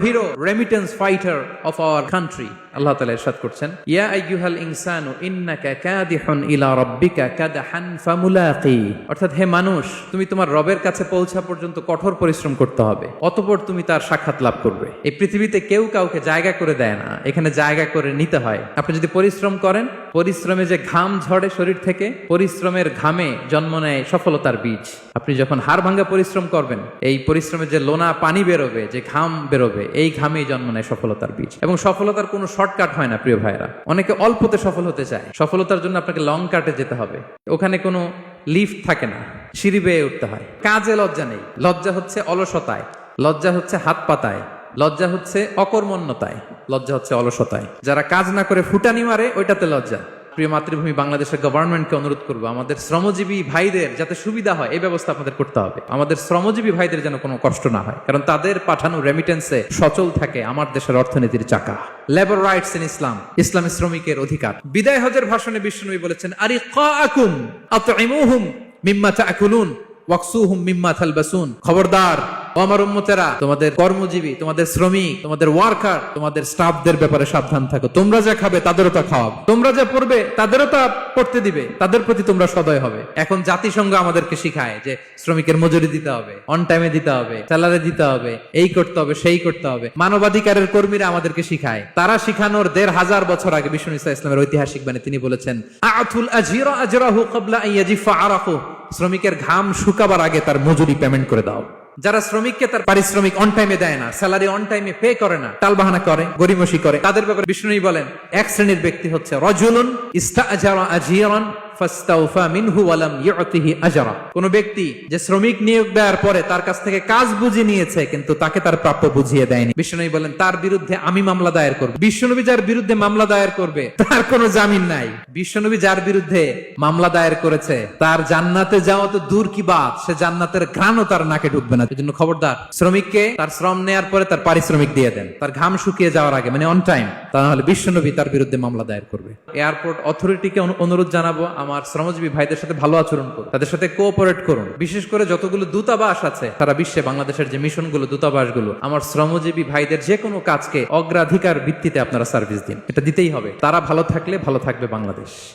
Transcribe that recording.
hero, remittance fighter of our country. আল্লাহ তাআলা ইরশাদ করছেন, ইয়া আইয়ুহাল ইনসানু ইন্নাকা কাদিহুন ইলা রাব্বিকা কাদহান ফামুলাকি। অর্থাৎ হে মানুষ, তুমি তোমার রবের কাছে পৌঁছা পর্যন্ত কঠোর পরিশ্রম করতে হবে, অতঃপর তুমি তার সাক্ষাৎ লাভ করবে। এই পৃথিবীতে কেউ কাউকে জায়গা করে দেয় না, এখানে জায়গা করে নিতে হয়। আপনি যদি পরিশ্রম করেন, পরিশ্রমে যে ঘাম ঝরে শরীর থেকে, পরিশ্রমের ঘামে জন্ম নেয় সফলতার বীজ। আপনি যখন হাড় ভাঙ্গা পরিশ্রম করবেন, এই পরিশ্রমে যে লোনা পানি বেরোবে, যে ঘাম বেরোবে, এই ঘামেই জন্ম নেয় সফলতার বীজ। এবং সফলতার কোনো শর্টকাট হয় না প্রিয় ভাইরা। অনেকে অল্পতে সফল হতে চায়, সফলতার জন্য আপনাকে লং কাটে যেতে হবে। ওখানে কোনো লিফট থাকে না, সিঁড়ি বেয়ে উঠতে হয়। কাজে লজ্জা নেই, লজ্জা হচ্ছে অলসতায়, লজ্জা হচ্ছে হাত পাতায়, লজ্জা হচ্ছে অকর্মণ্যতায়, লজ্জা হচ্ছে অলসতায়। যারা কাজ না করে ফুটানি মারে, ওইটাতে লজ্জা। প্রিয় মাতৃভূমি বাংলাদেশের গভর্নমেন্টকে অনুরোধ করবো, আমাদের শ্রমজীবী ভাইদের যাতে সুবিধা হয় এই ব্যবস্থা আপনাদের করতে হবে। আমাদের শ্রমজীবী ভাইদের যেন কোনো কষ্ট না হয়, কারণ তাদের পাঠানো রেমিটেন্সে সচল থাকে আমার দেশের অর্থনীতির চাকা। লেবার রাইটস ইন ইসলাম, ইসলামী শ্রমিকের অধিকার। বিদায় হজের ভাষণে বিশ্বনবী বলেছেন, আরিকাকুম আতইমুহুম মিম্মা তাকুলুন ওয়াকসুহুম মিম্মা তালবাসুন। খবরদার ও আমার উম্মতেরা, তোমাদের কর্মজীবী, তোমাদের শ্রমিক, তোমাদের ওয়ার্কার, তোমাদের স্টাফদের ব্যাপারে সাবধান থাকো। তোমরা যা খাবে তাদেরও তা খাওয়াবে, তোমরা যা পড়বে তাদেরও তা পড়তে দিবে, তাদের প্রতি তোমরা সদয় হবে। এখন জাতিসংঘ আমাদেরকে শিখায় যে শ্রমিকের মজুরি দিতে হবে, অন টাইমে দিতে হবে, স্যালারি দিতে হবে, এই করতে হবে, সেই করতে হবে। মানবাধিকারের কর্মীরা আমাদেরকে শিখায়, তারা শিখানোর ১৫০০ বছর আগে বিষ্ণু ঈসা ইসলামের ঐতিহাসিক বাণী তিনি বলেছেন, আতুল আজিরা আজরাহু ক্বাবলা আন ইয়াজিফা আরাকু। শ্রমিকের ঘাম শুকাবার আগে তার মজুরি পেমেন্ট করে দাও। যারা শ্রমিককে তার পারিশ্রমিক অন টাইমে দেয় না, স্যালারি অন টাইমে পে করে না, টালবাহানা করে, গরিমসি করে, তাদের ব্যাপারে বিষ্ণু বলেন, এক শ্রেণীর ব্যক্তি হচ্ছে রাজুলুন ইস্তাআজারা আজিরান ফাস্তাওফা মিনহু ওয়া লাম ইউতিহি আজরা। কোন ব্যক্তি যে শ্রমিক নিয়োগ দেওয়ার পরে তার কাছ থেকে কাজ বুঝে নিয়েছে কিন্তু তাকে তার প্রাপ্য বুঝিয়ে দেয়নি, বিষ্ণু বলেন তার বিরুদ্ধে আমি মামলা দায়ের করব। বিশ্বনবী যার বিরুদ্ধে মামলা দায়ের করবে তার কোনো জামিন নাই। বিশ্বনবী যার বিরুদ্ধে মামলা দায়ের করেছে তার জান্নাতে যাওয়া তো দূর কি বাত, সে জান্নাতের ঘ্রাণও তার নাকে ঢুকবে না। এজন্য খবরদার, শ্রমিককে তার শ্রম নেয়ার পরে তার পারিশ্রমিক দিয়ে দেন, তার ঘাম শুকিয়ে যাওয়ার আগে, মানে অন টাইম। তা নাহলে বিশ্বনবী তার বিরুদ্ধে মামলা দায়ের করবে। এয়ারপোর্ট অথরিটিকে অনুরোধ জানাবো, আমার শ্রমজীবী ভাইদের সাথে ভালো আচরণ করুন, তাদের সাথে কোঅপারেট করুন। বিশেষ করে যতগুলো দূতাবাস আছে সারা বিশ্বে, বাংলাদেশের যে মিশনগুলো, দূতাবাসগুলো, আমার শ্রমজীবী ভাইদের যে কোনো কাজকে অগ্রাধিকার ভিত্তিতে আপনারা সার্ভিস দিন, এটা দিতেই হবে। তারা ভালো থাকলে ভালো থাকবে বাংলাদেশ।